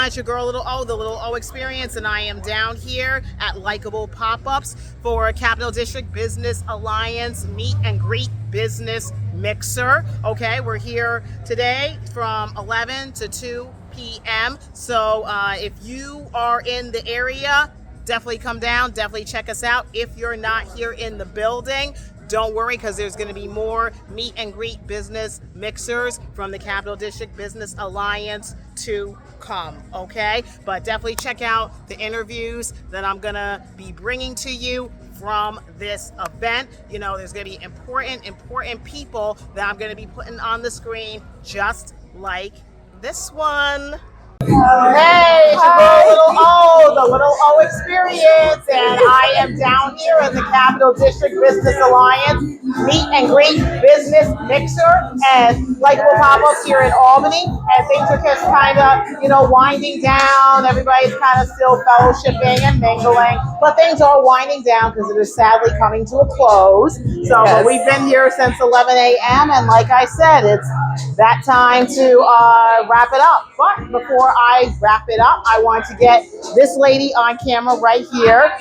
guys, your girl Little O, the Little O Experience, and I am down here at Likeable Pop-Ups for Capital District Business Alliance Meet and Greet Business Mixer. Okay, we're here today from 11 to 2 p.m. So if you are in the area, definitely come down, definitely check us out. If you're not here in the building, don't worry, because there's going to be more meet and greet business mixers from the Capital District Business Alliance to come, okay? But definitely check out the interviews that I'm going to be bringing to you from this event. You know, there's going to be important people that I'm going to be putting on the screen, just like this one. Hey, it's your girl Little O, the Little O Experience, and I am down here at the Capital District Business Alliance Meet and Greet Business Mixer and Likeable Pop-Ups here in Albany, and things are just kind of, winding down. Everybody's kind of still fellowshipping and mingling, but things are winding down because it is sadly coming to a close. So but we've been here since 11 a.m., and like I said, it's that time to wrap it up. But before I wrap it up, I want to get this lady on camera right here.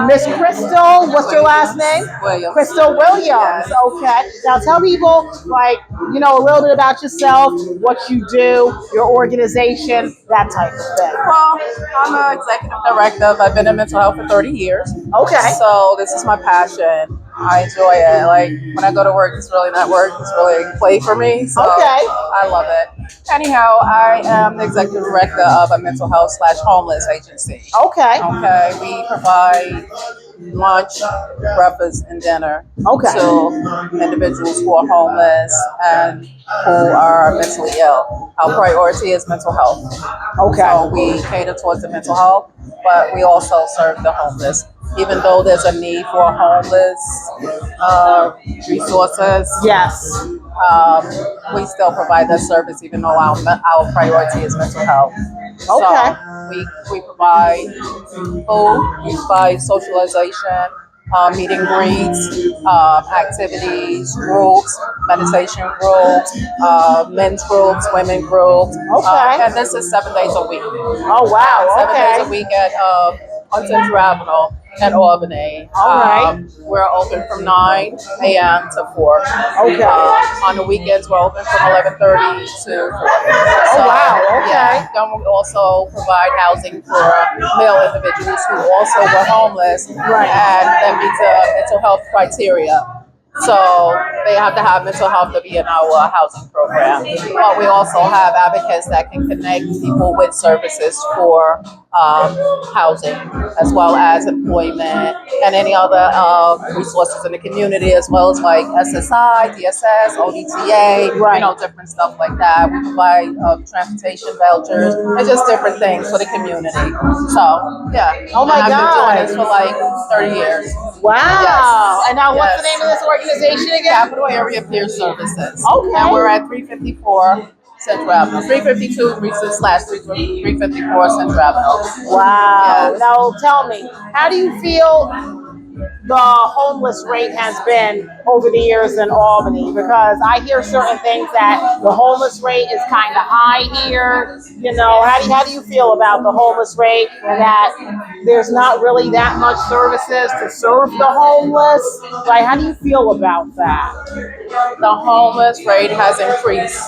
Miss Crystal, what's your last name? Williams. Crystal Williams. Yes. Okay. Now tell people, a little bit about yourself, what you do, your organization, that type of thing. Well, I'm an executive director. I've been in mental health for 30 years. Okay. So this is my passion. I enjoy it. Like, when I go to work, it's really not work. It's really play for me. So okay. I love it. Anyhow, I am the executive director of a mental health / homeless agency. Okay. Okay. We provide lunch, breakfast, and dinner to individuals who are homeless and who are mentally ill. Our priority is mental health. Okay. So we cater towards the mental health, but we also serve the homeless. Even though there's a need for homeless resources, yes, we still provide that service, even though our priority is mental health. Okay. So we provide food, we provide socialization, meet and greets, activities, groups, meditation groups, men's groups, women groups. Okay. And this is 7 days a week. Oh, wow. 7 days a week at Central Avenue in Albany. All right. We're open from 9 a.m. to 4. Okay. On the weekends, we're open from 11:30 to 4. Oh, wow. Okay. Yeah. Then we also provide housing for male individuals who also were homeless and that meets the mental health criteria. So they have to have mental health to be in our housing program. But we also have advocates that can connect people with services for housing, as well as employment and any other resources in the community, as well as like SSI, DSS, ODTA, different stuff like that. We provide transportation vouchers and just different things for the community. So, yeah. Oh my God. God. I've been doing this for like 30 years. Wow. Yes. And now what's the name of this organization again? Capital Area Peer Services. Okay. And we're at 354 Central Avenue. 352 354 Central Avenue. Wow. Yes. Now tell me, how do you feel the homeless rate has been over the years in Albany? Because I hear certain things that the homeless rate is kind of high here. How do you feel about the homeless rate and that there's not really that much services to serve the homeless? How do you feel about that? The homeless rate has increased.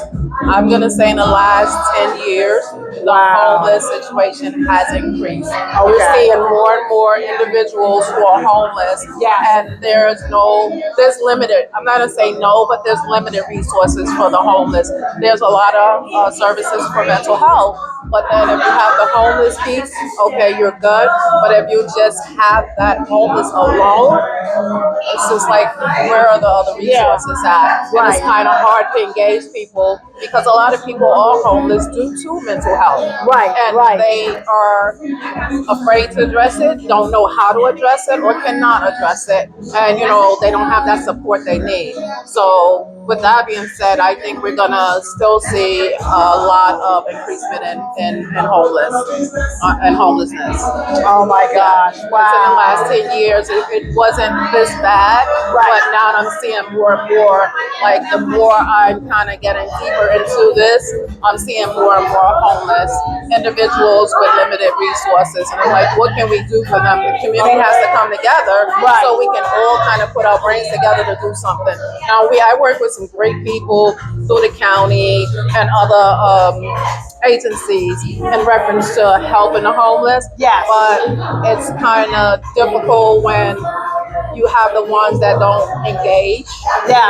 I'm going to say in the last 10 years, the homeless situation has increased. We're seeing more and more individuals who are homeless. And there's limited, I'm not going to say no, but there's limited resources for the homeless. There's a lot of services for mental health. But then if you have the homeless piece, okay, you're good. But if you just have that homeless alone, it's just like, where are the other resources at? And it's kind of hard to engage people because a lot of people are homeless due to mental health. And they are afraid to address it, don't know how to address it, or cannot address it. And, they don't have that support they need. So with that being said, I think we're going to still see a lot of increasement in homelessness. Oh my gosh. Wow. In the last 10 years, it wasn't this bad, but now I'm seeing more and more, like the more I'm kind of getting deeper year into this, I'm seeing more and more homeless individuals with limited resources. And I'm like, what can we do for them? The community has to come together so we can all kind of put our brains together to do something. Now, I work with some great people through the county and other agencies in reference to helping the homeless. Yes. But it's kind of difficult when you have the ones that don't engage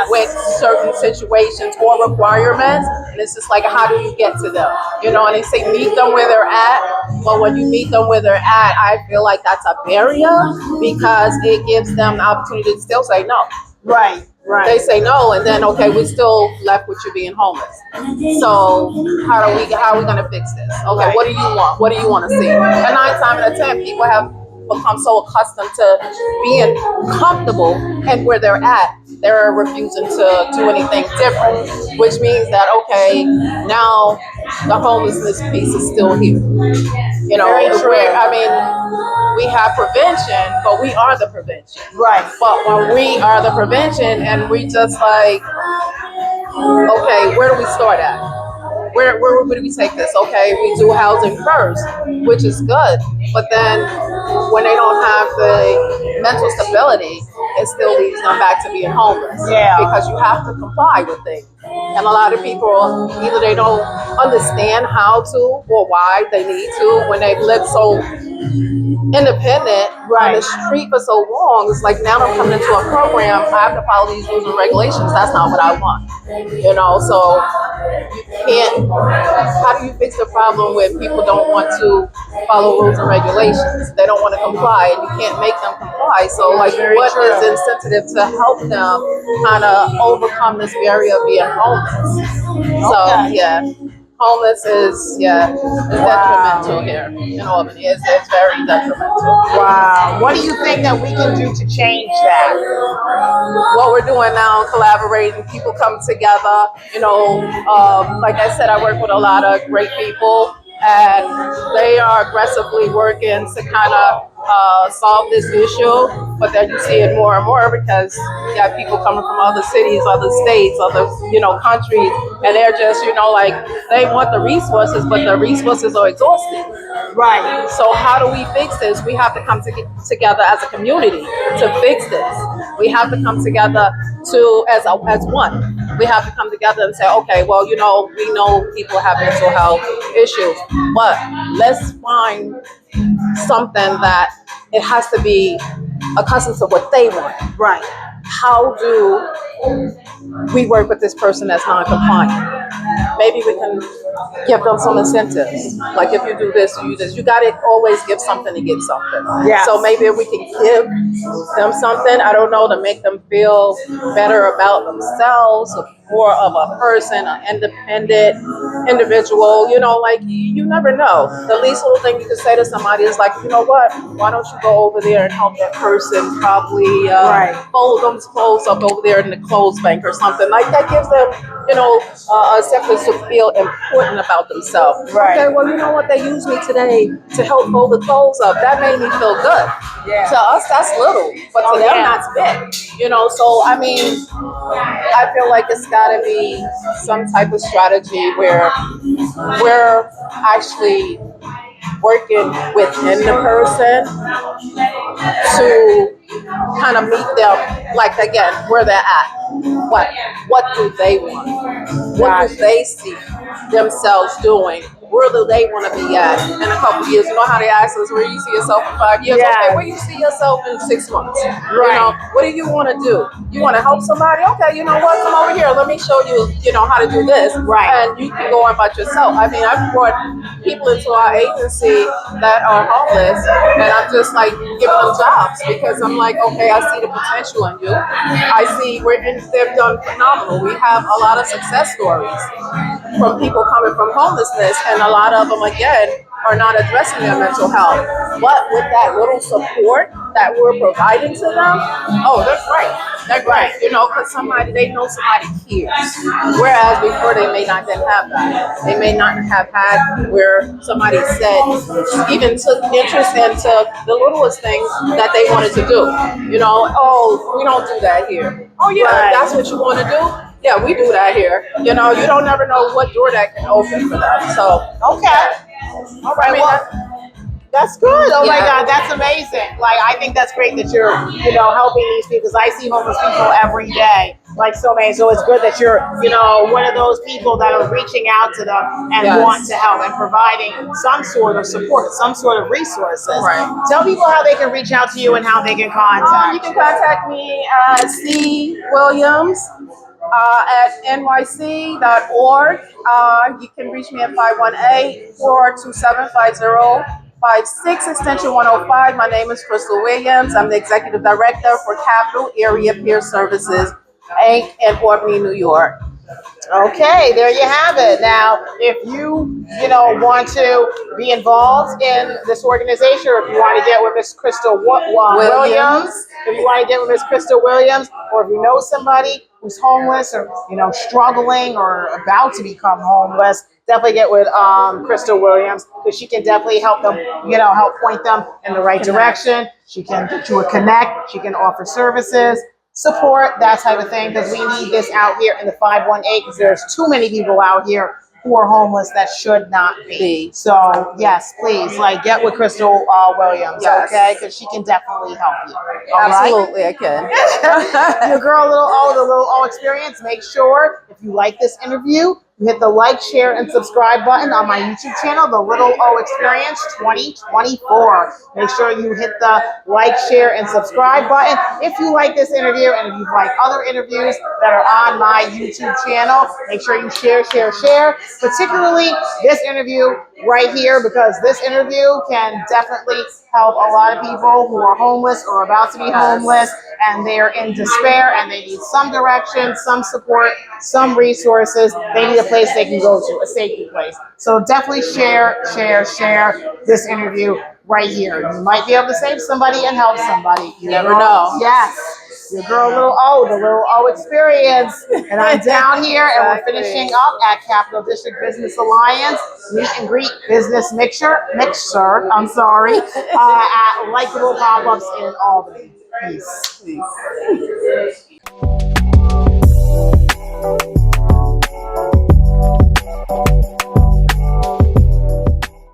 with certain situations or requirements. And it's just like, how do you get to them? You know, and they say meet them where they're at. But when you meet them where they're at, I feel like that's a barrier because it gives them the opportunity to still say no. Right. They say no, and then okay, we still left with you being homeless. So how are we going to fix this? Okay, what do you want? What do you want to see? And 9 times out of 10, people have become so accustomed to being comfortable and where they're at, they're refusing to do anything different, which means that okay, now the homelessness piece is still here. You know, where I mean, we have prevention, but we are the prevention. Right. But when we are the prevention and we just like, okay, where do we start at? Where do we take this? Okay, we do housing first, which is good. But then when they don't have the mental stability, it still leads them back to being homeless. Yeah. Because you have to comply with things. And a lot of people, either they don't understand how to or why they need to when they've lived so independent on the street for so long. It's like now I'm coming into a program, I have to follow these rules and regulations. That's not what I want. You know, so you can't, how do you fix the problem when people don't want to follow rules and regulations? They don't want to comply and you can't make them comply. So like what is incentive to help them kind of overcome this barrier of being homeless? So yeah. Homeless is detrimental here in Albany. It's very detrimental. Wow. What do you think that we can do to change that? What we're doing now, collaborating, people come together. You know, like I said, I work with a lot of great people, and they are aggressively working to kind of solve this issue. But then you see it more and more because you got people coming from other cities, other states, other countries, and they're just like they want the resources, but the resources are exhausted. Right. So how do we fix this? We have to come together as a community to fix this. We have to come together as one. We have to come together and say, okay, well, we know people have mental health issues, but let's find something that it has to be accustomed to what they want. Right. How do we work with this person that's non-compliant? Maybe we can give them some incentives. Like if you do this, you do this. You got to always give something to get something. Yes. So maybe if we can give them something, I don't know, to make them feel better about themselves, more of a person, an independent individual. Like you never know. The least little thing you can say to somebody is like, you know what? Why don't you go over there and help that person probably fold those clothes up over there in the clothes bank or something. Like that gives them, a acceptance to feel important about themselves. Right. Okay, well, you know what? They used me today to help fold the clothes up. That made me feel good. Yeah. To us, that's little, but to them, that's big. So I mean, I feel like it's got to be some type of strategy where we're actually working within the person to kind of meet them, like again, where they're at. What do they want? What do they see themselves doing? Where do they want to be at in a couple of years? You know how they ask us, where do you see yourself in 5 years? Yeah. Okay, where do you see yourself in 6 months? Right. What do you want to do? You want to help somebody? Okay, you know what? Come over here. Let me show you, how to do this. Right. And you can go on by yourself. I mean, I've brought people into our agency that are homeless, and I'm just like giving them jobs because I'm like, okay, I see the potential in you. I see they've done phenomenal. We have a lot of success stories from people coming from homelessness, and a lot of them, again, are not addressing their mental health. But with that little support that we're providing to them, oh, they're great. They're great, because they know somebody cares. Whereas before they may not then have that. They may not have had where somebody said, even took interest into the littlest things that they wanted to do. Oh, we don't do that here. Oh yeah, that's what you want to do? Yeah, we do that here. You know, you don't never know what door that can open for them. So, Okay. All right. I mean, Well, that, that's good. Oh my yeah, God, that's amazing. Like I think that's great that you're, helping these people because I see homeless people every day, like so many. So it's good that you're, one of those people that are reaching out to them and want yes, to help and providing some sort of support, some sort of resources. right. Tell people how they can reach out to you and how they can You contact can you. contact me at C Williams at nyc.org. You can reach me at 518-427-5056, extension 105. My name is Crystal Williams. I'm the Executive Director for Capital Area Peer Services, Inc. in Albany, New York. Okay, there you have it. Now, if want to be involved in this organization, or if you want to get with Miss Crystal Williams, if you want to get with Miss Crystal Williams, or if you know somebody who's homeless or struggling or about to become homeless, definitely get with Crystal Williams because she can definitely help them. Help point them in the right direction. She can get you a connect. She can offer services, support, that type of thing, because we need this out here in the 518 because there's too many people out here who are homeless that should not be. So yes, please, like get with Crystal Williams, Yes. okay? Because she can definitely help you. All right? Absolutely, I can. Your girl, the little O experience. Make sure if you like this interview, you hit the like, share, and subscribe button on my YouTube channel, The Little O Experience 2024. Make sure you hit the like, share, and subscribe button if you like this interview, and if you like other interviews that are on my YouTube channel. Make sure you share, share, share. Particularly this interview right here, because this interview can definitely help a lot of people who are homeless or about to be homeless, and they're in despair and they need some direction, some support, some resources. They need a place they can go to, a safety place. So definitely share, share, share this interview right here. You might be able to save somebody and help somebody. You never know. Yes. Your girl, the Little O Experience. And I'm down here and we're finishing up at Capital District Business Alliance Meet and Greet Business Mixer, I'm sorry, at Likeable Pop-Ups in Albany. Peace. Peace.